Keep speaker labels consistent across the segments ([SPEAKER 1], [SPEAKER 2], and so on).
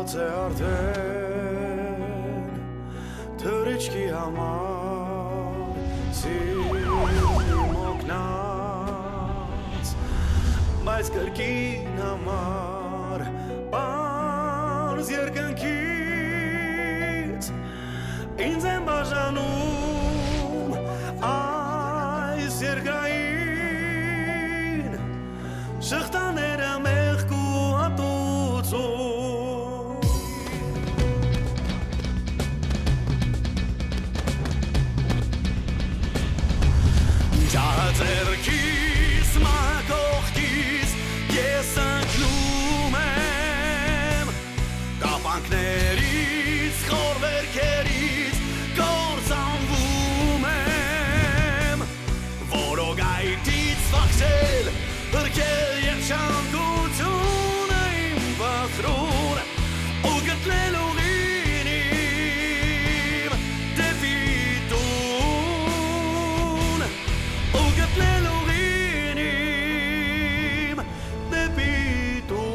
[SPEAKER 1] Եկած է արդեն թրիչքի համար սիրում օգնած բայց կրկին համար պարզ երկնքից ինձ եմ բաժանում այս երկրային շղթաները մեղք ու հատուցում ջահը ձեռքիս մակողքիս ես ընկնում եմ կապանքներից խոր վերքերից կործանվում եմ որոգայթից վախսել հրկել և շանկությունը իմ վախրուն ու գտնել ուղին իմ դեպի տուն ու գտնել ուղին իմ դեպի տուն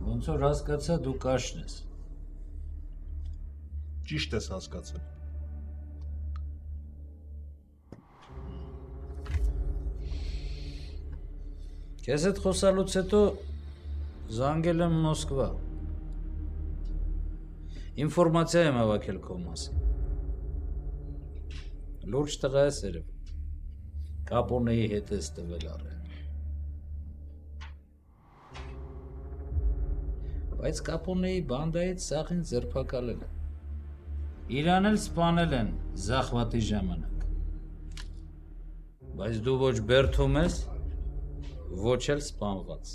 [SPEAKER 2] Ոնց որ հասկացա դու կաշն ես։
[SPEAKER 3] Ճիշտ ես հասկացել։
[SPEAKER 2] Քեզ հետ խոսալուց հետո զանգել եմ Մոսկվա։ Ինֆորմացիա եմ հավաքել քո մասին։ Լուրջ տղա ես երևի։ Կապոնեի հետ ես տվել առել։ Բայց Կապոնեի բանդայից սաղին ձերբակալել են։ Իրան էլ սպանել են զախվատի ժամանակ։ Բայց դու ոչ բերդում ես, ոչ էլ սպանված։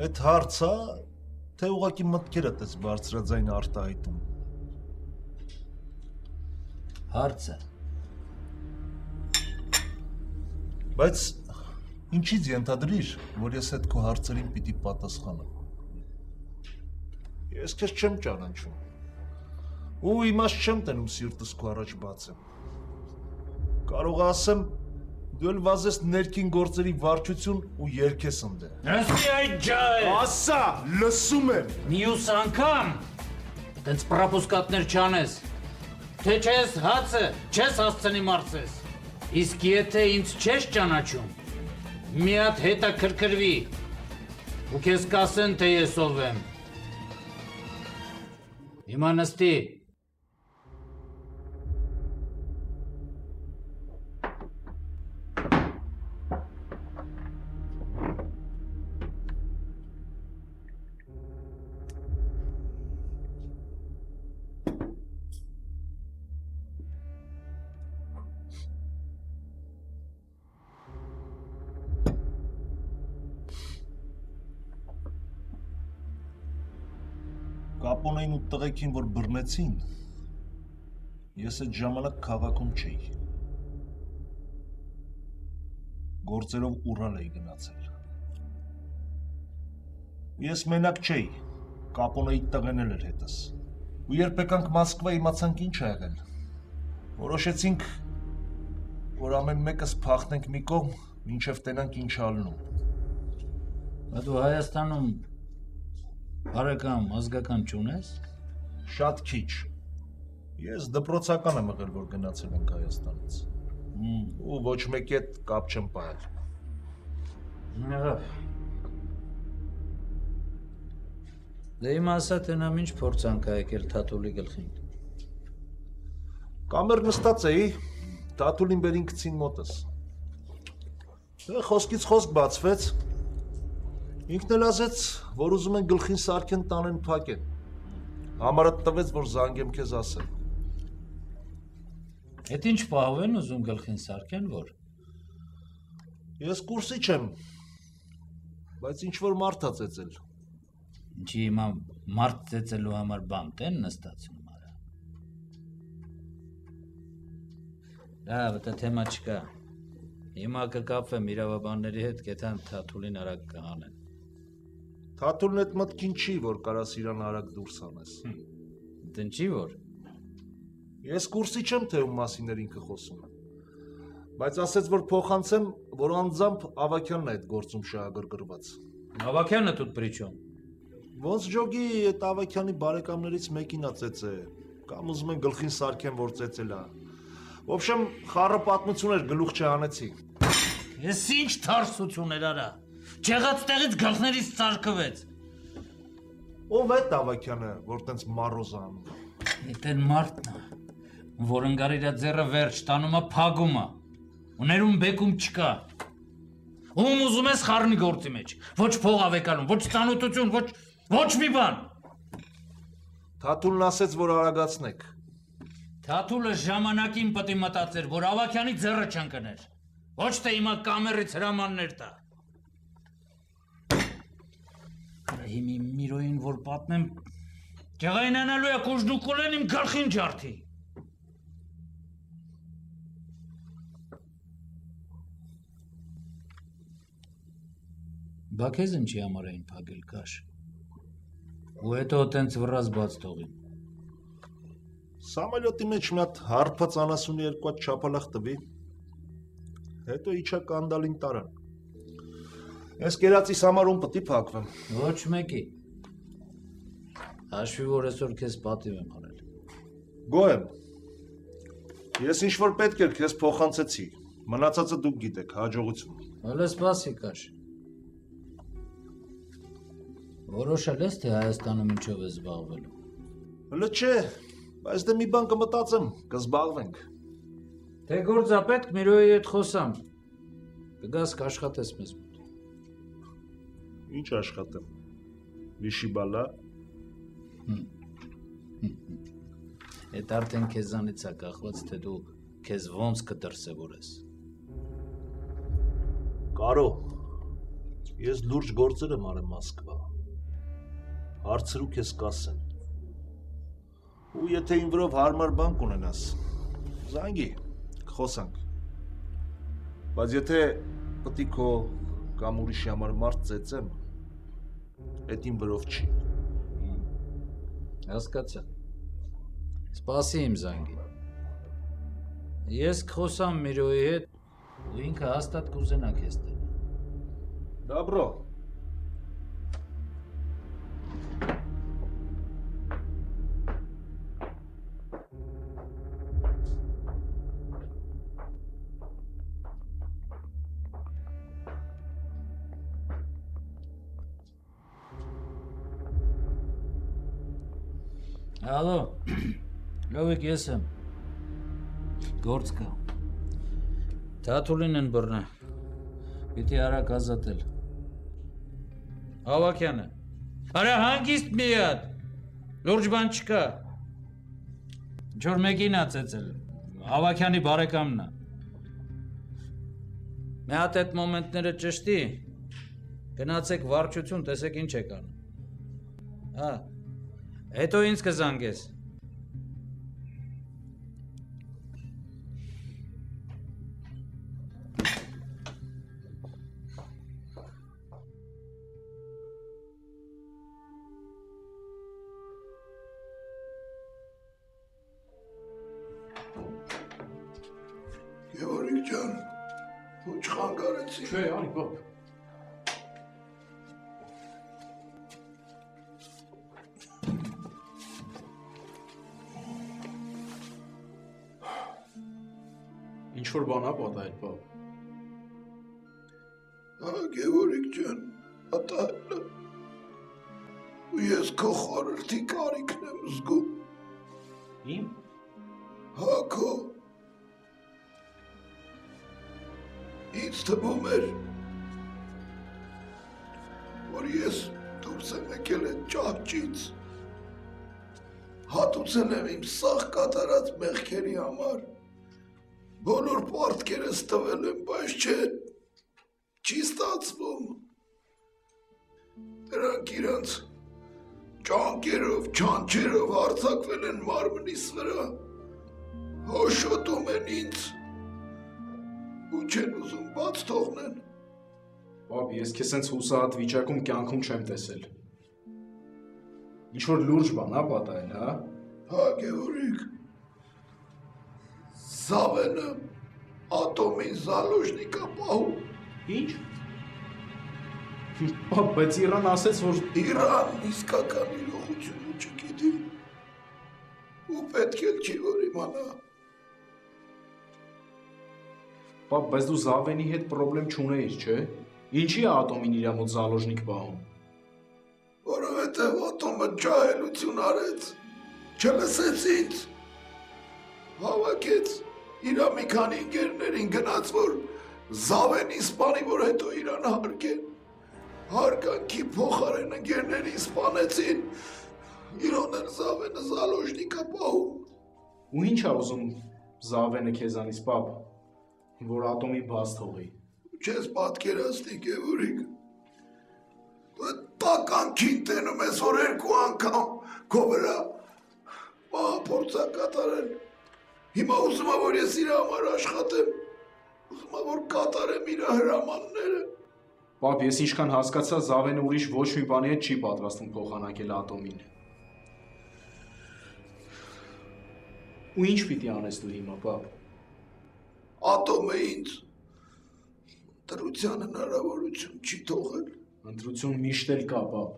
[SPEAKER 3] Այդ հարցա, թե ուղղակի մտքերդ ես բարձրաձայն արտահայտում։
[SPEAKER 2] Հարցը։
[SPEAKER 3] Բայց ինչից ենթադրիր, որ ես այդ քո հարցերին պիտի պատասխանեմ։ Ես քեզ չեմ ճանաչում։ Ու իմաստ չեմ տենում սիրտս քո առաջ բացեմ։ Կարող ասեմ, դու էլ վազես ներքին գործերի վարչություն ու երգես ընդել։
[SPEAKER 2] Ասի այդ ջահը։
[SPEAKER 3] Ասա, լսում եմ։
[SPEAKER 2] Մյուս անգամ տենց պրապուսկատներ չանես, թե չես հացը, չես հասցնի մարսես։ Իսկ եթե ինձ չես ճանաչում, մի հատ հետաքրքրվի ու քեզ կասեն, թե ես ով եմ։ Հիմա նստի։
[SPEAKER 3] Կապոնեին ու տղեկին, որ բռնեցին, ես այդ ժամանակ քաղաքում չէի։ Գործերով Ուրալ էի գնացել։ Ես մենակ չէի, Կապոնեի տղեն էլ էր հետս։ Ու երբ եկանք Մոսկվա, իմացանք ինչ ա եղել։ Որոշեցինք, որ ամեն մեկս փախնենք մի կողմ, մինչև տենանք ինչ ալնում։
[SPEAKER 2] Բայց դու Հայաստանում բարեկամ ազգական չունես։
[SPEAKER 3] Շատ քիչ։ Ես դպրոցական եմ եղել, որ գնացել ենք Հայաստանից։ Ու ոչ մեկի հետ կապ չեմ պահել։
[SPEAKER 2] Դե իմ ասա, թե նա ինչ փորձանք ա եկել Թաթուլի գլխին։
[SPEAKER 3] Կամեր նստած էի, Թաթուլին բերին գցին մոտս։ Դե խոսքից խոսք բացվեց։ Ինքն էլ ասեց, որ ուզում են գլխին սարքեն տանեն փակեն։ Համարը տվեց, որ զանգեմ քեզ ասել։
[SPEAKER 2] Էդ ինչ պահով են ուզում գլխին սարքեն, որ։
[SPEAKER 3] Ես կուրսի չեմ, բայց ինչ-որ մարդ ա ծեծել։
[SPEAKER 2] Ինչի հիմա մարդ ծեծելու համար բան տեն նստացում արա։ Լավ, դա թեմա չկա։ Հիմա կկապվեմ իրավաբանների հետ, կեթան Թաթուլին արագ կհանեն։
[SPEAKER 3] Թաթուլն էդ մտքին չի, որ կարաս իրան արագ դուրս անես։
[SPEAKER 2] Տնչի որ։
[SPEAKER 3] Ես կուրսի չեմ, թե ում մասին էր ինքը խոսում։ Բայց ասեց, որ փոխանցեմ, որ անձամբ Ավագյանն է այդ գործում շահագրգռված։
[SPEAKER 2] Ավագյանը тут при чем։
[SPEAKER 3] Ոնց ջոգի այդ Ավագյանի բարեկամներից մեկին ա ծեծե, կամ ուզում են գլխին սարքեն, որ ծեծել ա։ Ոբշեմ, խառը պատմություն էր, գլուխ չհանեցի։
[SPEAKER 2] Ես ինչ թարսություն էր արա։ Չեղած տեղից գլխներից սարքվեց։
[SPEAKER 3] Ով է Ավագյանը, որ տենց մարոզ անում։
[SPEAKER 2] Էդ մարդն է, որ ընկար իր ձեռը վերջ տանում է փագում է։ Ուներում բեկում չկա։ Ում ուզում ես խառնի գործի մեջ։ Ոչ փող ավեկալում, ոչ ծանոթություն, ոչ մի բան։
[SPEAKER 3] Թաթուլն ասեց, որ արագացնեք։
[SPEAKER 2] Թաթուլը ժամանակին պետք է մտածեր, որ Ավագյանի ձեռը չընկներ։ Ոչ թե հիմա կամերից հրամաններ տա։ Հիմի Միրոյին որ պատմեմ, ջղայնանալու է կուժդուկուլեն իմ գլխին ջարդի։ Բա քեզ ինչի համար էին փագել կաշ։ Ու հետո տենց վռած բաց թողին։
[SPEAKER 3] Սամալյոտի մեջ մի հատ հարբած 92 հատ չափալախ տվի։ Հետո իջա կանդալին տարան։ Ես կերածիս համար ում պտի փակվեմ։
[SPEAKER 2] Ոչ մեկի։ Հաշվի որ այսօր քեզ պատիվ եմ արել։
[SPEAKER 3] Գոհ եմ։ Ես ինչ որ պետք էր քեզ փոխանցեցի։ Մնացածը դուք գիտեք, հաջողություն։
[SPEAKER 2] Հələ սպասի կաշ։ Որոշել ես թե Հայաստանում ինչով ես զբաղվելու։
[SPEAKER 3] Հələ չէ, բայց դե մի բան կմտածեմ, կզբաղվենք։
[SPEAKER 2] Թե գործա պետք Միրոյի հետ խոսամ։ Կգաս կաշխատես մեզ մոտ։
[SPEAKER 3] Ինչ աշխատեմ։ Վիշիբալա։
[SPEAKER 2] Էդ արդեն քեզանից է կախված, թե դու քեզ ոնց կդրսևորես։
[SPEAKER 3] Կարո, ես լուրջ գործեր եմ արել Մոսկվա։ Հարցրու քեզ կասեմ։ Ու եթե իմ վրով հարմար բան կունենաս, զանգի, կխոսանք։ Բայց եթե պտի քո կամ ուրիշի համար մարդ ծեծեմ, էդ իմ վրով չի։
[SPEAKER 2] Հասկացա։ Սպասի իմ զանգին։ Ես կխոսամ Միրոյի հետ, ու ինքը հաստատ կուզենա քեզ տենա։
[SPEAKER 3] Դաբրո։
[SPEAKER 2] Ալո, լովիկ ես եմ, գործ կա, Թաթուլին են բռնա, պիտի արագ ազատել, Ավագյանը, արա հանգիստ մի հատ, լուրջ բան չկա, ինչ-որ մեկին ա ծեծել, Ավագյանի բարեկամն ա, մի հատ այդ մոմենտները ճշտի, գնացեք վարչություն, տեսեք ինչ եք անում, հետո ինձ կզանգես։
[SPEAKER 4] Գևորգ ջան, ոչ խանգարեցի։
[SPEAKER 5] Չէ, արի բապ։ Ինչ-որ բան ա պատահել, պապ։
[SPEAKER 4] Հա, Գևորգ ջան, պատահել է։ Ու ես քո խորհրդի կարիքն եմ զգում։
[SPEAKER 5] Իմ։
[SPEAKER 4] Հա, քո։ Ինձ թվում էր, որ ես դուրս եմ եկել այդ ճահճից։ Հատուցել եմ իմ սաղ կատարած մեղքերի համար։ Բոլոր պարտքերս տվել եմ, բայց չի ստացվում։ Դրանք իրանց ճանկերով, չանչերով հարձակվել են մարմնիս վրա, հոշոտում են ինձ ու չեն ուզում բաց թողնեն։
[SPEAKER 5] Պապ, ես քեզ սենց հուսահատ վիճակում կյանքում չեմ տեսել։ Ինչ-որ լուրջ բան ա պատահել, հա։
[SPEAKER 4] Հա, Գևորգ, Զավենը ատոմի զալոժնիկա պահում։
[SPEAKER 5] Ինչ։ Պապ, բայց Իրան ասեց, որ
[SPEAKER 4] Իրան իսկական իրողությունը չգիտի ու պետք էլ չի որ իմանա։
[SPEAKER 5] Պապ, բայց դու Զավենի հետ պրոբլեմ չունեիր, չէ։ Ինչի է ատոմին իր մոտ զալոժնիկ պահում։
[SPEAKER 4] Որովհետև ատոմը ջահելություն արեց, չլսեց ինձ, հավաքեց իրա մի քանի ընկերներին գնաց, որ Զավենի սպանի, որ հետո իրան հարգեն, հարգանքի փոխարեն ընկերներին սպանեցին, իրոն էլ Զավենը զալոժնիկա պահում։
[SPEAKER 5] Ու ինչ ա ուզում Զավենը քեզանից, պապ, որ ատոմի բաց թողի։
[SPEAKER 4] Չես պատկերացնի, Գևորգ, տականքին տենում ես, որ 2 անգամ քո վրա փորձա կատարել։ Հիմա ուզում ա, որ ես իր համար աշխատեմ, ուզում ա, որ կատարեմ իր հրամանները։
[SPEAKER 5] Պապ, ես ինչքան հասկացա, Զավենը ուրիշ ոչ մի բանի հետ չի պատրաստվում փոխանակել ատոմին։ Ու ինչ պիտի անես դու հիմա, պապ։
[SPEAKER 4] Ատոմը ինձ ընտրության հնարավորություն չի թողել։
[SPEAKER 5] Ընտրություն միշտ էլ կա, պապ։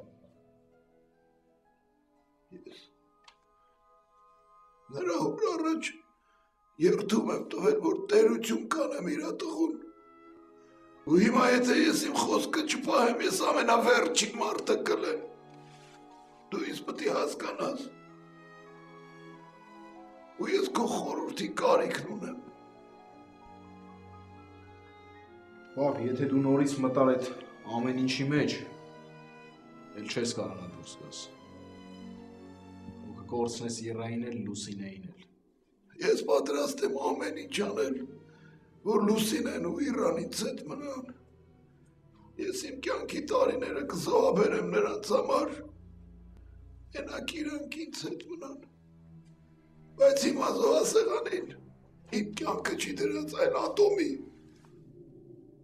[SPEAKER 4] Ես նրա հոր առաջ երդում եմ տվել, որ տերություն կանեմ իրա տղուն։ Ու հիմա եթե ես իմ խոսքը չպահեմ, ես ամենավերջին մարդը կլեմ։ Դու ինձ պետք է հասկանաս։ Ու ես քո խորհրդի կարիքն ունեմ։
[SPEAKER 5] Պապ, եթե դու նորից մտար այդ ամեն ինչի մեջ, էլ չես կարողանա դուրս գաս։ Ու կկորցնես Իրային էլ, Լուսինեին էլ։
[SPEAKER 4] Ես պատրաստ եմ ամեն ինչ անել, որ Լուսինեն ու Իրան ինձ հետ մնան։ Ես իմ կյանքի տարիները կզոհաբերեմ նրանց համար, մենակ իրանք ինձ հետ մնան։ Բայց հիմա զոհասեղանին իմ կյանքը չի դրած այլ ատոմի։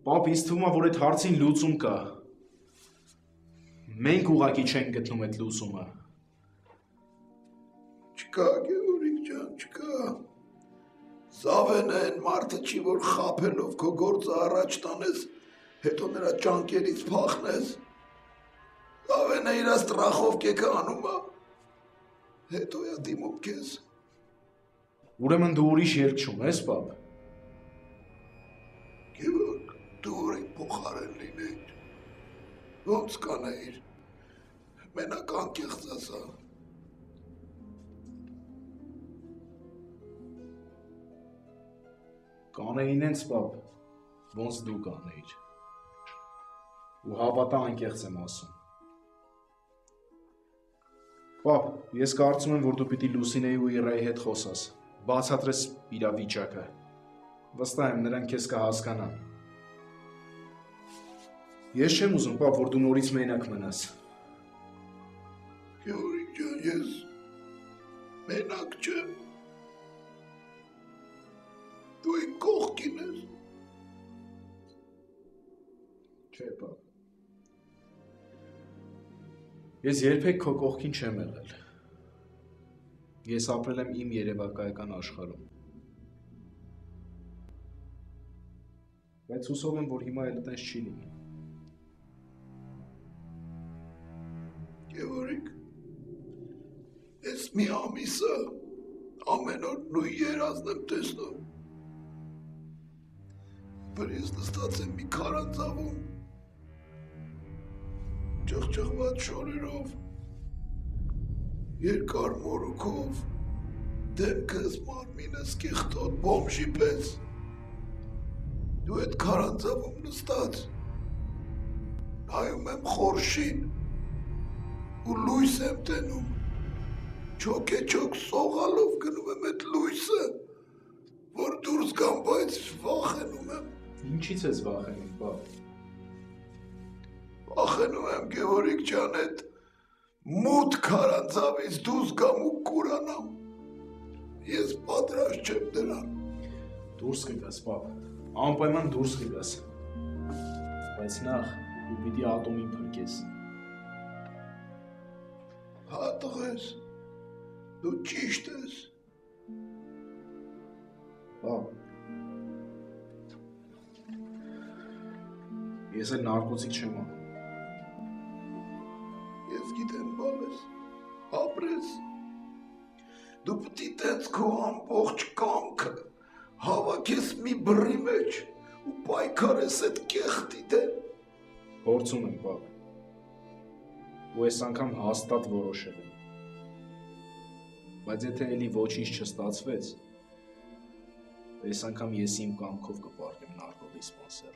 [SPEAKER 5] Պապ, ինձ թվում է, որ այդ հարցին լուծում կա։ Մենք ուղղակի չենք գտնում այդ լուծումը։
[SPEAKER 4] Չկա, Գևորգ ջան, չկա։ Զավենը այն մարդը չի, որ խաբելով քո գործը առաջ տանես, հետո նրա ճանկերից փախնես։ Զավենը իր ստրախով կեկը անում է, հետո է դիմում քեզ։
[SPEAKER 5] Ուրեմն դու ուրիշ ելք չունես, պապ։
[SPEAKER 4] Գևորգ, դու ուրին փոխարեն լինեիր։ Ոնց կանեիր, մենակ անկեղծ ասա։
[SPEAKER 5] Կանեին ենց, պապ, ոնց դու կանեիր։ Ու հավատա անկեղծ եմ ասում։ Պապ, ես կարծում եմ, որ դու պիտի Լուսինեի ու Իրայի հետ խոսաս, բացատրես իրա վիճակը։ Վստահ եմ, նրանք քեզ կհասկանան։ Ես չեմ ուզում, պապ, որ դու նորից մենակ մնաս։
[SPEAKER 4] Գևորգ ջան, ես մենակ չեմ։ Դու իմ կողքին ես։
[SPEAKER 5] Չէ, պապ։ Ես երբեք քո կողքին չեմ եղել։ Ես ապրել եմ իմ երևակայական աշխարհում։ Բայց հուսով եմ, որ հիմա էլ այդպես չի լինի։
[SPEAKER 4] Գևորգ, ես մի ամիսը ամեն օր նույն երազն եմ տեսնում։ ուրբեր ես նստած եմ մի քարանձավում, ճղճղված շորերով, երկար մորուքով, դեմքս մարմինս կեղտոտ բոմժի պես, դու այդ քարանձավում նստած, նայում եմ խորշին, ու լույս եմ տենում, չոք սողալով գնում եմ այդ լույսը, որ դուրս գամ, բայց վախենում եմ։
[SPEAKER 5] Ինչից ես վախենում, բավ։
[SPEAKER 4] Վախենում եմ Գևորգ ջան, այդ մութ քարանձավից դուրս գամ ու կուրանամ։ Ես պատրաստ չեմ դրան։
[SPEAKER 5] Դուրս կգաս, բավ։ Անպայման դուրս կգաս։ Բայց նախ դու պիտի ատոմին փրկես։
[SPEAKER 4] Հա տղես, դու ճիշտ ես։
[SPEAKER 5] Բավ։ Ես էլ նարկոտիկ չեմ անում։
[SPEAKER 4] Ես գիտեմ, բալես, ապրես։ Դու պիտի տենց քո ամբողջ կամքը հավաքես մի բռի մեջ ու պայքարես այդ կեղտի դեմ։
[SPEAKER 5] Փորձում եմ, բավ։ Ու այս անգամ հաստատ որոշել եմ։ Բայց եթե էլի ոչինչ չստացվեց, այս անգամ ես իմ կամքով կպարտեմ նարկոդիսպանսեր։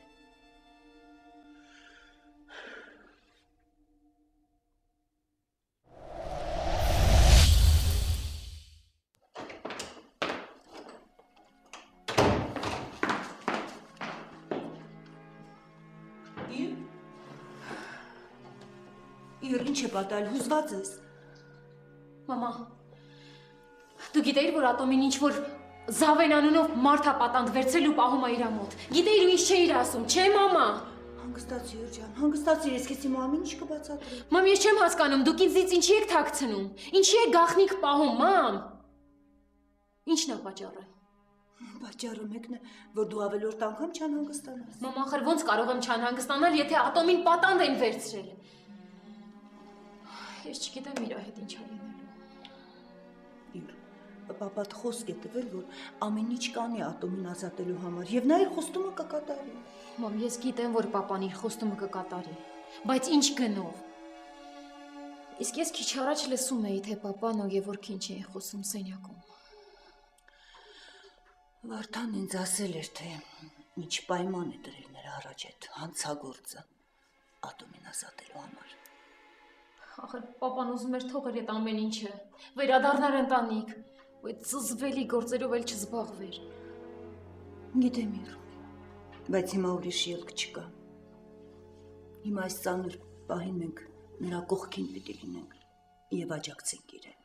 [SPEAKER 6] Իր ինչ է պատահել, հուզված ես։
[SPEAKER 7] Մամա, դու գիտեիր, որ ատոմին ինչ-որ Զավեն անունով մարդ է պատանդ վերցրել ու պահում է իր մոտ։ Գիտեիր ու ինչ չէիր ասում, չէ մամա։
[SPEAKER 6] Հանգստացիր ջան, հանգստացիր, ես քեզ իմ ամեն ինչ կբացատրեմ։
[SPEAKER 7] Մամ, ես չեմ հասկանում, դուք ինձից ինչի եք թաքցնում։ Ինչի եք գաղտնիք պահում, մամ։ Ինչն է պատճառը։
[SPEAKER 6] Պատճառը մեկն է, որ դու ավելորդ անգամ չանհանգստանաս։
[SPEAKER 7] Մամա, ախր ոնց կարող եմ չանհանգստանալ, եթե ատոմին պատանդ են վերցրել։ Ես չգիտեմ իր հետ ինչ է լինելու։
[SPEAKER 6] Իր պապատ խոսք է տվել, որ ամեն ինչ կանի ատոմին ազատելու համար, եւ նա իր խոստումը կկատարի։
[SPEAKER 7] Մամ, ես գիտեմ, որ պապան իր խոստումը կկատարի, բայց ինչ գնով։ Իսկ ես քիչ առաջ լսում էի, թե պապան ու Գևորգ ինչ էին խոսում սենյակում։
[SPEAKER 6] Վարդան ինձ ասել էր, թե ինչ պայման է դրել նրա առաջ այդ հանցագործը ատոմին ազատելու համար։
[SPEAKER 7] Ախր պապան ուզում էր թողեր այդ ամեն ինչը, վերադառնար ընտանիք, ու այդ զզվելի գործերով էլ չզբաղվեր։
[SPEAKER 6] Գիտեմ իր, բայց հիմա ուրիշ ելք չկա։ Հիմա այս ծանր պահին մենք նրա կողքին պիտի լինենք եւ աջակցենք իրեն։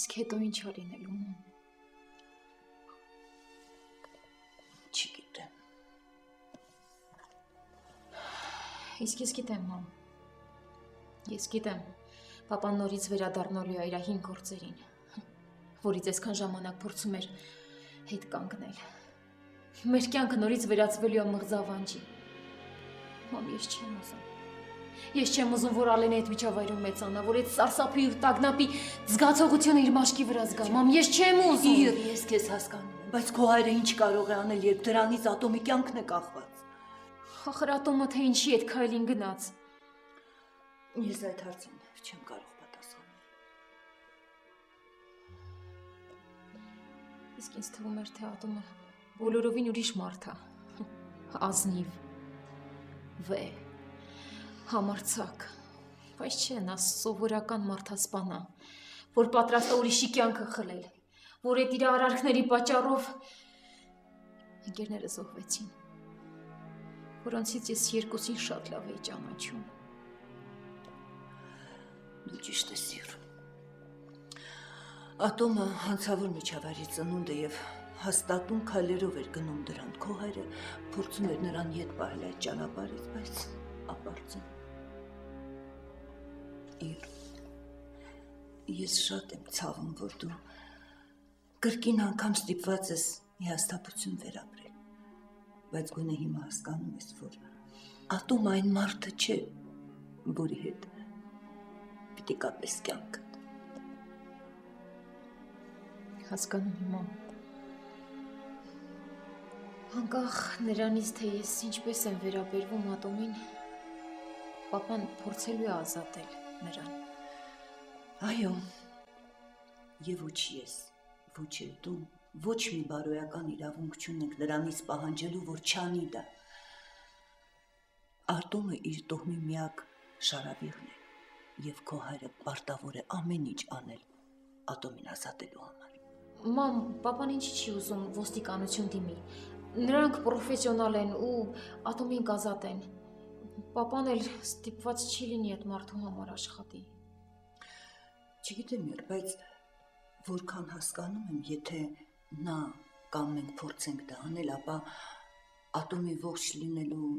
[SPEAKER 7] Իսկ հետո ինչ է լինելու։
[SPEAKER 6] Չգիտեմ։
[SPEAKER 7] Իսկ ես գիտեմ, մամ։ Ես գիտեմ, պապան նորից վերադառնալու է իր հին գործերին, որից այսքան ժամանակ փորձում էր հետ կանգնել։ Մեր կյանքը նորից վերածվելու է մղձավանջի։ Մամ, ես չեմ ուզում։ Ես չեմ ուզում, որ Ալենը այդ միջավայրում մեծանա, որ այդ սարսափի ու տագնապի զգացողությունը իր մաշկի վրա զգա։ Մամ, ես չեմ ուզում։
[SPEAKER 6] Իր, ես քեզ հասկանում եմ, բայց քո հայրը ինչ կարող է անել, երբ դրանից ատոմի կյանքն է կախված։
[SPEAKER 7] Ախր ատոմը թե ինչի այդ քայլին գնաց։
[SPEAKER 6] Ես այդ հարցին չեմ կարող պատասխանել։
[SPEAKER 7] Իսկ ինձ թվում էր, թե ատոմը բոլորովին ուրիշ մարդ է։ Ազնիվ, վեհ, համարձակ, բայց չէ, նա սովորական մարդասպան է, որ պատրաստ է ուրիշի կյանքը խլել, որ այդ իր արարքների պատճառով ընկերները զոհվեցին, որոնցից ես երկուսին շատ լավ էի ճանաչում։
[SPEAKER 6] Դու ճիշտ ես իր։ Ատոմը հանցավոր միջավայրի ծնունդ է եւ հաստատուն քայլերով էր գնում դրան։ Քո հայրը փորձում էր նրան ետ պահել այդ ճանապարհից, բայց ապարծում։ Իր, ես շատ եմ ցավում, որ դու կրկին անգամ ստիպված ես հիասթափություն վերապրել, բայց գոնե հիմա հասկանում ես, որ ատոմը այն մարդը չէ, որի հետ պիտի կապես կյանքը։
[SPEAKER 7] Հասկանում եմ, մամ։ Անկախ նրանից, թե ես ինչպես եմ վերաբերվում Ատոմին, պապան փորձելու է ազատել նրան։
[SPEAKER 6] Այո, եւ ոչ ես, ոչ էլ դու, ոչ մի բարոյական իրավունք չունենք նրանից պահանջելու, որ չանի դա։ Արտոմը իր տոհմի միակ շարավիղն է, եւ քո հայրը պարտավոր է ամեն ինչ անել Ատոմին ազատելու համար։
[SPEAKER 7] Մամ, պապան ինչի չի ուզում ոստիկանություն դիմի։ Նրանք պրոֆեսիոնալ են ու Ատոմին կազատեն։ Պապան էլ ստիպված չի լինի այդ մարդու համար աշխատի։
[SPEAKER 6] Չգիտեմ եր, բայց որքան հասկանում եմ, եթե նա կամ մենք փորձենք դա անել, ապա Ատոմի ողջ լինելու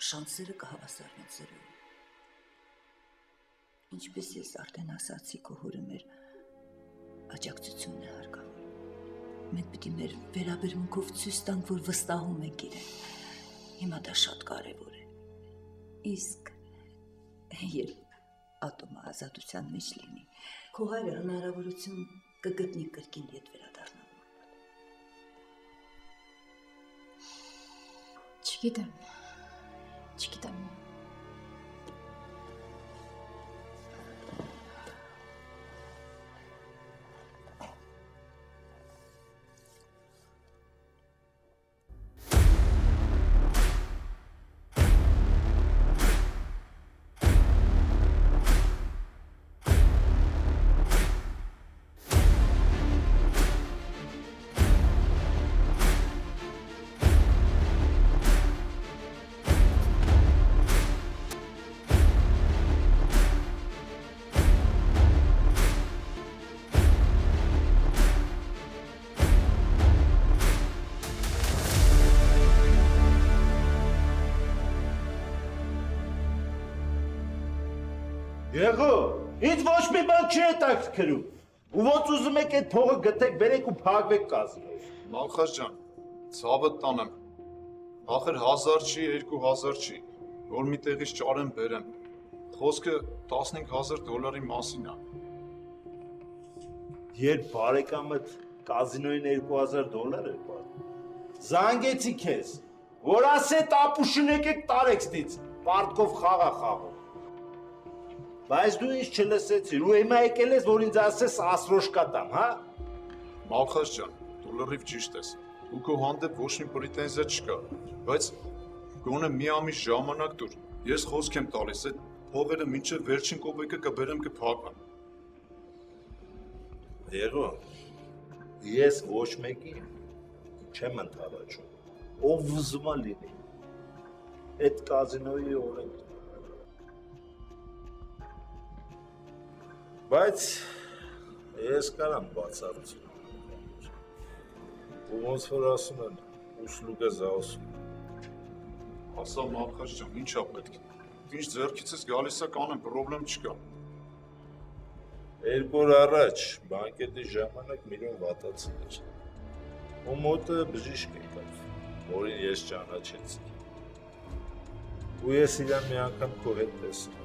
[SPEAKER 6] շանսերը կհավասարվեն զրոյի։ Ինչպես ես արդեն ասացի, քո հորը մեր աջակցությունն է հարկավոր։ Մենք պիտի մեր վերաբերմունքով ցույց տանք, որ վստահում ենք իրեն։ Հիմա դա շատ կարևոր է։ Իսկ երբ Ատոմը ազատության մեջ լինի, քո հայրը հնարավորություն կգտնի կրկին ետ վերադառնալու։
[SPEAKER 7] Չգիտեմ։
[SPEAKER 3] Եղո, ինձ ոչ մի բան չի հետաքրքրում։ Ու ոնց ուզում եք այդ փողը գտեք, բերեք ու փակվեք կազմով։
[SPEAKER 5] Մալխաս ջան, ցավդ տանեմ։ Ախր 1000 չի, 2000 չի, որ մի տեղից ճարեմ բերեմ։ Խոսքը $15000 մասին է։
[SPEAKER 3] Երբ բարեկամդ կազինոյին $2000 էր պատմում, զանգեցի քեզ, որ ասե տապուշին եկեք տարեքստից, պարտքով խաղա խաղում։ Բայց դու ինձ չլսեցիր ու հիմա եկել ես, որ ինձ ասես ասրոշկա տամ, հա?
[SPEAKER 5] Մալխաս ջան, դու լրիվ ճիշտ ես։ Ու քո հանդեպ ոչ մի պրետենզիա չկա, բայց գոնե մի ամիս ժամանակ տուր։ Ես խոսք եմ տալիս, այդ փողերը մինչև վերջին կոպեկը կբերեմ կփակվեն։
[SPEAKER 3] Եղո, ես ոչ մեկի չեմ ընդառաջում, ով ուզում է լինի։ Այդ կազինոյի օրենքն է։ Բայց ես կարամ բացառություն անել։ Ու ոնց որ ասում են, ուսլուգը զաուսում։
[SPEAKER 5] Ասա Մալխաս ջան, ինչա պետք է։ Ինչ ձեռքիցս գալիս է կանեմ, պրոբլեմ չկա։
[SPEAKER 3] 2 օր առաջ բանկետի ժամանակ միլիոն վատացել էր։ Ու մոտը բժիշկ եկավ, որին ես ճանաչեցի։ Ու ես իրան մի անգամ քո հետ տեսա։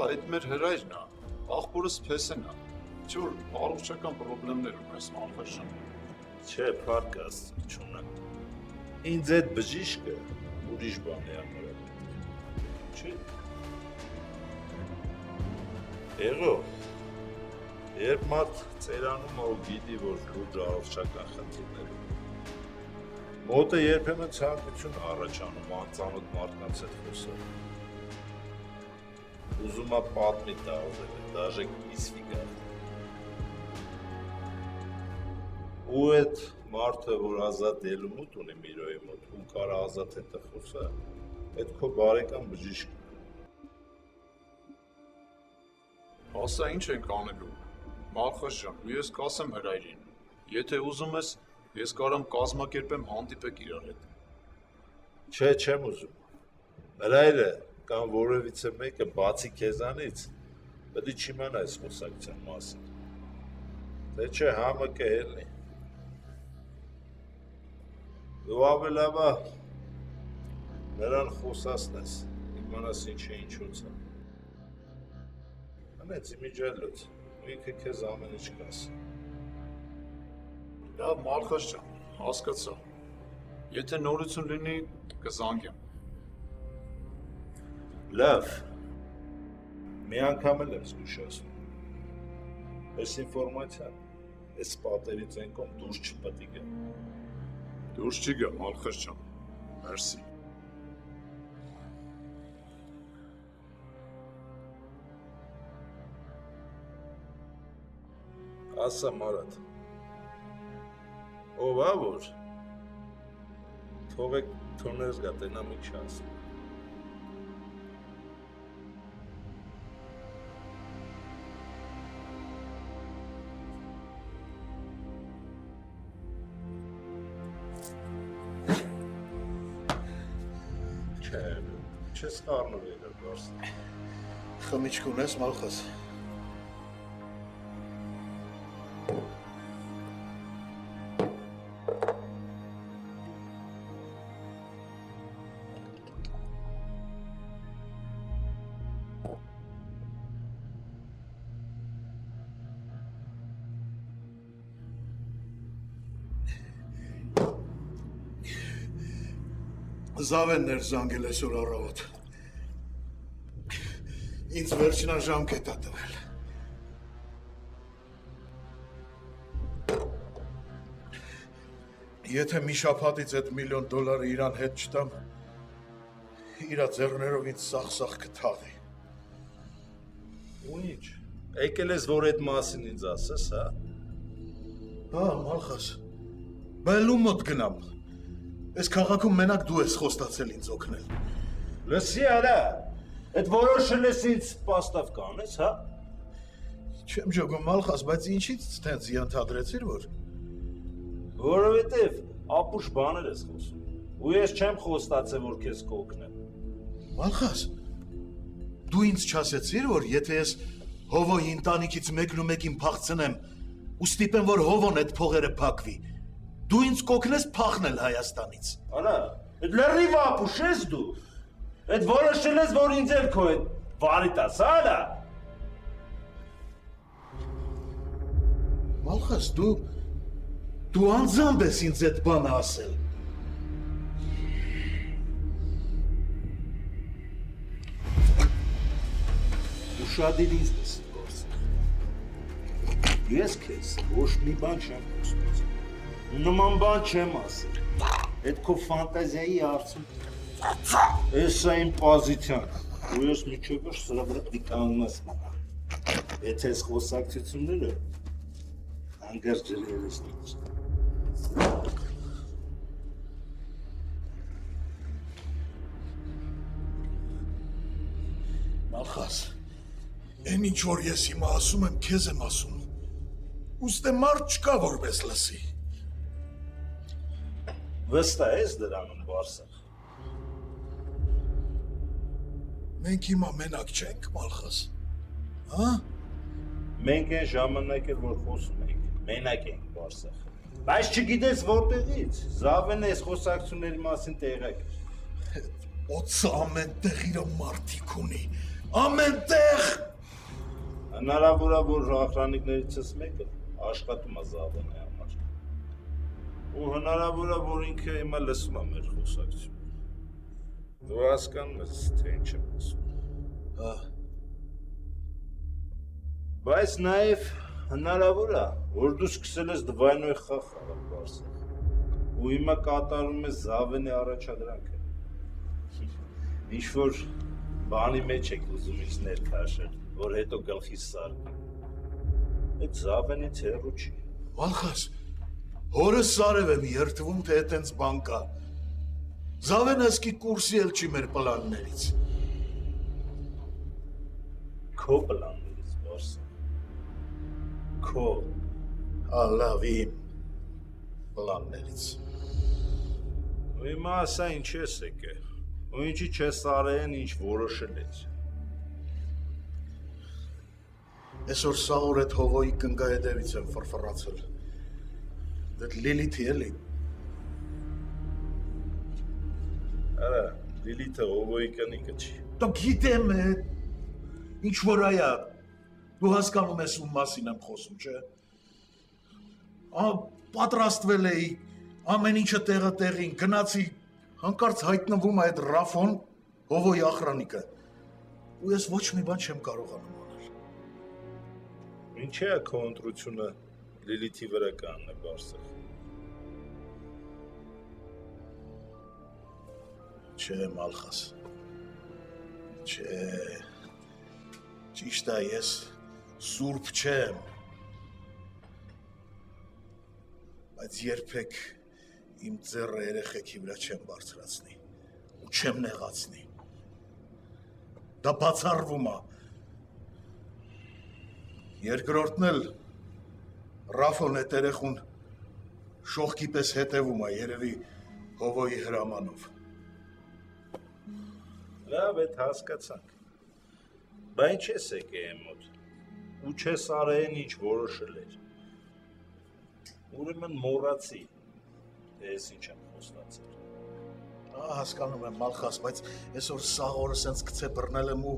[SPEAKER 5] Այդ մեր հրայրն է, աղբորս փեսեն է, չէ որ առողջական պրոբլեմներ ունես Մալխաս ջան։
[SPEAKER 3] Չէ, փառք Աստծո չունեմ։ Ինձ այդ բժիշկը ուրիշ բան է ամրապնդում։ Չէ։ Եղո, երբ մարդ ծերանում է ու գիտի, որ լուրջ առողջական խնդիրներ ունի, մոտը երբեմն ցանկություն առաջանում անծանոթ մարդկանց հետ խոսել։ Ուզում է պատմի տարվել, դաժե կիսվի գաղթի։ Ու այդ մարդը, որ ազատ ելումուտ ունի Միրոյի մոտ, ու կարա ազատ հետը խոսա, այդ քո բարեկամ բժիշկն է։
[SPEAKER 5] Ասա ինչ ենք անելու, Մալխաս ջան, ու ես կասեմ հրայրին, եթե ուզում ես, ես կարամ կազմակերպեմ հանդիպեք իրար հետ։
[SPEAKER 3] Չէ, չեմ ուզում։ Հրայրը կամ որևիցե մեկը բացի քեզանից պետք է չիմանա այս խոսակցության մասին։ Դե չէ, համը կհելնի։ Դու ավելավա նրան խոսացնես, իմանաս ինչ է ինչոց է։ Անեց իմիջելոց, ու ինքը քեզ ամեն ինչ կասի։
[SPEAKER 5] Լավ Մալխաս ջան, հասկացա։ Եթե նորություն լինի, կզանգեմ։
[SPEAKER 3] Լավ։ Մի անգամ էլ եմ զգուշացնում։ Այս ինֆորմացիան, այս պատերից են կողմ դուրս չպետք է։
[SPEAKER 5] Դուրս չի գա, Մալխաս ջան։ Մերսի։
[SPEAKER 3] Ասա Մարատ։ Ով ա որ։ Թողեք թորներս գա տենա մի չանց։ Չես խառնվել դուրս։
[SPEAKER 4] Խմիչք ունես, Մալխաս։ Զավենն էր զանգել այսօր առավոտ։ Ինձ վերջնաժամկետ ա տվել։ Եթե մի շաբաթից այդ $1 միլիոն իրան հետ չտամ, իրա ձեռներով ինձ սախ-սախ կթաղի։
[SPEAKER 3] Ու ինչ, եկել ես, որ այդ մասին ինձ ասես, հա։
[SPEAKER 4] Հա, Մալխաս, բայլու մոտ գնամ։ Այս քաղաքում մենակ դու ես խոստացել ինձ օգնել։
[SPEAKER 3] Լսի արա, այդ որոշել ես ինձ պաստավ կանես, հա։
[SPEAKER 4] Չեմ ջոգում, Մալխաս, բայց ինչից տենց ենթադրեցիր, որ։
[SPEAKER 3] Որովհետև ապուշ բաներ ես խոսում։ Ու ես չեմ խոստացել, որ քեզ կօգնեմ։
[SPEAKER 4] Մալխաս, դու ինձ չասեցիր, որ եթե ես Հովոյի ընտանիքից մեկն ու մեկին փախցնեմ, ու ստիպեմ, որ Հովոն այդ փողերը փակվի, դու ինձ կօգնես փախնել Հայաստանից։
[SPEAKER 3] Արա, այդ լրիվ ապուշ ես դու։ Այդ որոշել ես, որ ինձ էլ քո այդ վարիտ աս, արա։
[SPEAKER 4] Մալխաս, դու անձամբ ես ինձ այդ բանը ասել։
[SPEAKER 3] Ուշադիր ինձ ես գործը։ Ես քեզ ոչ մի բան չեմ խոսում։ Նման բան չեմ ասել։ Այդ քո ֆանտազիայի արդյունք։ Էս է իմ պոզիցիան։ Ու ես միջովը սրա վրա դիկաննաս մնա։ Եթե ես խոսակցությունները հանգարց ջրել ես դուրս։
[SPEAKER 4] Մալխաս, այն ինչ որ ես հիմա ասում եմ, քեզ եմ ասում։ Ուստե մարդ չկա, որպես լսի։
[SPEAKER 3] Վստահ ես դրանում, Բարսեղ։
[SPEAKER 4] Մենք հիմա մենակ չենք, Մալխաս։ Հա?
[SPEAKER 3] Մենք այն ժամանակ էլ որ խոսում ենք, մենակ ենք, Բարսեղ։ Բայց չգիտես որտեղից, Զավենը այս խոսակցությունների մասին տեղակ էր։
[SPEAKER 4] Օծը ամեն տեղ իր մարդիկ ունի, ամեն տեղ։
[SPEAKER 3] Հնարավոր է, որ ախրանիկներիցս մեկը աշխատում է Զավենի համար։ Ու հնարավոր է, որ ինքը հիմա լսում է մեր խոսակցությունը։ Դու հասկանում ես, թե ինչ եմ ասում։
[SPEAKER 4] Հա։
[SPEAKER 3] Բայց նաև հնարավոր է, որ դու սկսել ես դվայնոյ խաղ խաղալ, Բարսեղ։ Ու հիմա կատարում ես Զավենի առաջադրանքը։ Ինչ-որ բանի մեջ եք ուզում ինձ ներքաշել, որ հետո գլխիս սարկի։ Այդ Զավենից հեռու չի։
[SPEAKER 4] Մալխաս, հորս Սարև եմ երդվում, թե այտենց բան կա։ Զավենը սկի կուրսի էլ չի մեր պլաններից։
[SPEAKER 3] Քո պլաններից, Բարսեղ։ Քո։
[SPEAKER 4] Հա, լավ, իմ պլաններից։
[SPEAKER 3] Ու հիմա ասա ինչ ես եկե։ Ու ինչի չես արեն, ինչ որոշել ես։
[SPEAKER 4] Այսօր սաղոր այդ Հովոյի կնգայետևից եմ ֆրֆռացել։ Դետ Լիլիթի էլի։
[SPEAKER 3] Արա, Լիլիթը Հովոյի կնիկը չի։
[SPEAKER 4] Դու գիտեմ է, ինչ որ այա, դու հասկանում ես ում մասին եմ խոսում, չէ։ Պատրաստվել էի,
[SPEAKER 3] Ամեն ինչը տեղը տեղին, գնացի, հանկարծ հայտնվում է այդ Ռաֆոն, Հովոյի ախրանիկը, ու ես ոչ մի բան չեմ կարողանում անել։
[SPEAKER 8] Ինչի է քո ընտրությունը Լիլիթի վրա կանն է Բարսեղ։
[SPEAKER 3] Չէ, Մալխաս, չէ, ճիշտ է, ես սուրբ չեմ, բայց երբեք իմ ձեռը երեխեքի վրա չեմ բարձրացնի ու չեմ նեղացնի։ Դա բացառվում է։ Երկրորդն էլ Ռաֆոն այդ երեխուն շողքի պես հետևում է, երևի Հովոյի հրամանով։
[SPEAKER 8] Լավ, այդ հասկացանք։ Բա ինչ ես եկե եմ մոտ, ու չես արեն ինչ որոշել էր։ Ուրեմն մոռացի, թե ես ինչ եմ խոստացել։
[SPEAKER 3] Հասկանում եմ, Մալխաս, բայց այսօր սաղ օրը սենց գցե բռնել եմ ու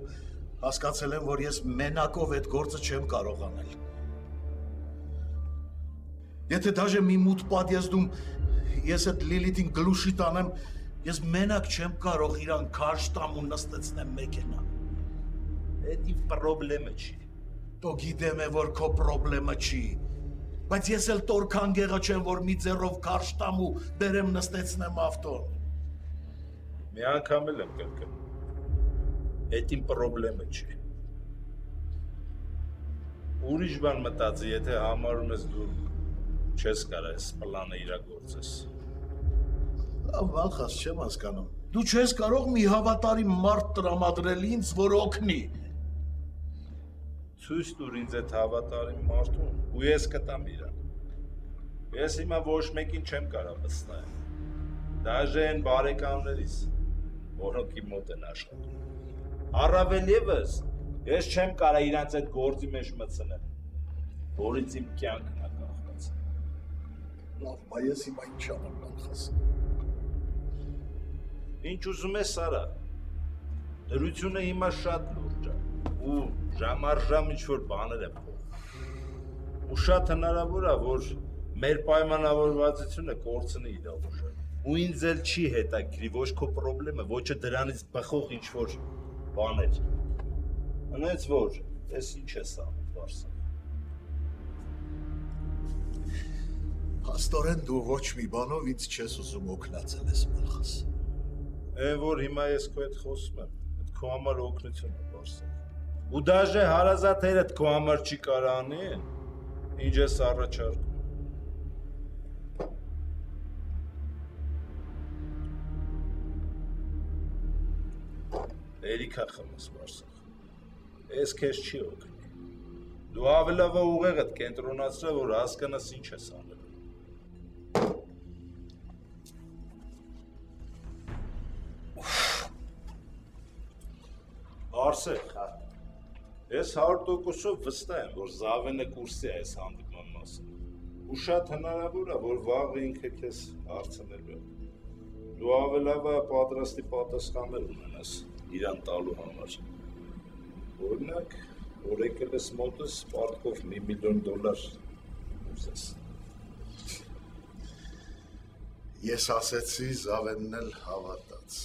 [SPEAKER 3] հասկացել եմ, որ ես մենակով այդ գործը չեմ կարող անել։ Եթե դաժե մի մութ պատիեզդում ես այդ Լիլիթին գլուշի տանեմ, ես մենակ չեմ կարող իրան քաշ տամ ու նստեցնեմ մեքենա։
[SPEAKER 8] Այդ իմ պրոբլեմը չի։
[SPEAKER 3] Դո գիտեմ է, որ քո պրոբլեմը չի, բայց ես էլ տորքան գեղը չեմ, որ մի ձեռով քաշ տամ ու բերեմ նստեցնեմ ավտոն։
[SPEAKER 8] Մի անգամ էլ եմ կրկնում։ Այդ իմ պրոբլեմը չի։ Ուրիշ բան մտածի, եթե համարում ես դու չես կարող այս պլանը իրագործես։
[SPEAKER 3] Լավ, Մալխաս, չեմ հասկանում։ Դու չես կարող մի հավատարիմ մարդ տրամադրել ինձ, որ օգնի։
[SPEAKER 8] Ցույց տուր ինձ այդ հավատարիմ մարդուն, ու ես կտամ իրան։ Ես հիմա ոչ մեկին չեմ կարող վստահել։ Դաժե այն բարեկամներիս, որոնք իմ մոտ են աշխատում։ Առավել ևս, ես չեմ կարող իրանց այդ գործի մեջ մտցնել, որից իմ կյանքն է կախված։
[SPEAKER 3] Լավ, բա ես հիմա ինչ անեմ, Մալխաս։
[SPEAKER 8] Ինչ ուզում ես արա։ Դրությունը հիմա շատ լուրջ է, ու ժամ առ ժամ ինչ-որ բաներ են փոխվում։ Ու շատ հնարավոր է, որ մեր պայմանավորվածությունը կորցնի իր ուժը։ Ու ինձ էլ չի հետաքրքրի ոչ քո պրոբլեմը, ոչ դրանից բխող ինչ-որ բաներ։ Հենց որ, ես ինչ ես անում, Բարսեղ։
[SPEAKER 3] Փաստորեն դու ոչ մի բանով ինձ չես ուզում օգնացել ես, Մալխաս։
[SPEAKER 8] Այն որ հիմա ես քո հետ խոսում եմ, այդ քո համար օգնություն է, Բարսեղ։ Ու դաժե հարազատներդ քո համար չի կարող անեն, ինչ ես առաջարկում։ Երիքա խմես, Բարսեղ, ես քեզ չի օգնի, դու ավելավա ուղեղդ կենտրոնացրա, որ հասկանաս ինչ ես անել։ Բարսեղ, ես 100%-ով վստահ եմ, որ Զավենը կուրսի է այս հանդիպման մասին, ու շատ հնարավոր է, որ վաղը ինքը քեզ հարցնելու է։ Դու ավելավա պատրաստի պատասխաններ ունենաս իրան տալու համար։ Օրինակ, որ եկել ես մոտս պարտքով $1 միլիոն ուզես։
[SPEAKER 3] Ես ասեցի, Զավենն էլ հավատաց։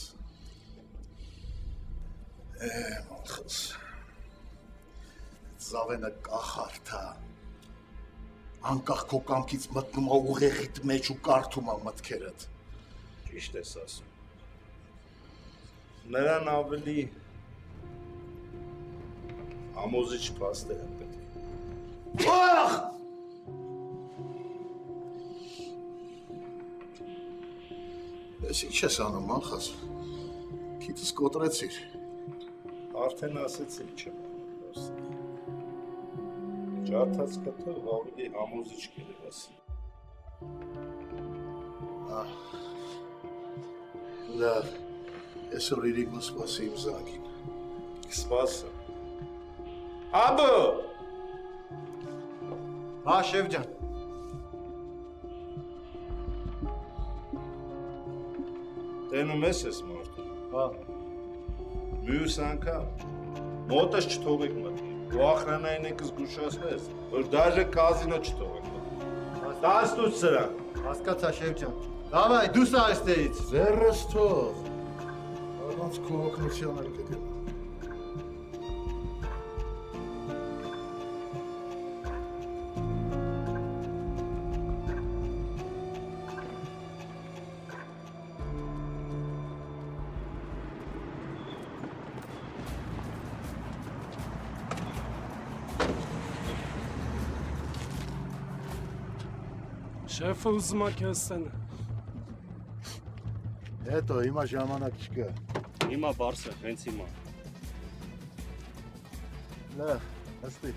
[SPEAKER 3] Մալխաս, Զավենը կախարդ է, անկախ քո կամքից մտնում է ուղեղիդ մեջ ու կարդում է մտքերդ։
[SPEAKER 8] Ճիշտ ես ասում։ Նրան ավելի համոզիչ փաստեր են պետք։
[SPEAKER 3] Ախ! Ես ինչ ես անում, Մալխաս, քիթս կոտրեցիր։
[SPEAKER 8] Արդեն ասեցի չեմ Բարսեղ։ Ջարդած կտով ավելի համոզիչ կերևաս։
[SPEAKER 3] Լավ, այսօր իրիկն սպասի իմ զանգին։
[SPEAKER 8] Սպասը։ Աբո!
[SPEAKER 9] Հա, շեֆ ջան։
[SPEAKER 8] Տենում ես մարդը։
[SPEAKER 9] Հա։
[SPEAKER 8] Մյուս անգամ մոտս չթողեք մտքի։ Դու ախրանային եք զգուշացնես, որ դաժե կազինո չթողեք մտքի։ Տաստուց սրա։
[SPEAKER 9] Հասկացա շեֆ ջան։ Դավայ, դուս այստեղից։
[SPEAKER 4] Ձեռս թող։ Առանց քո օգնության էլ կգնա։
[SPEAKER 1] Շեֆը ուզում է քեզ տենը։
[SPEAKER 4] Հետո հիմա ժամանակ չկա։
[SPEAKER 10] Հիմա բարս է, հենց հիմա։
[SPEAKER 4] Լավ, հստի։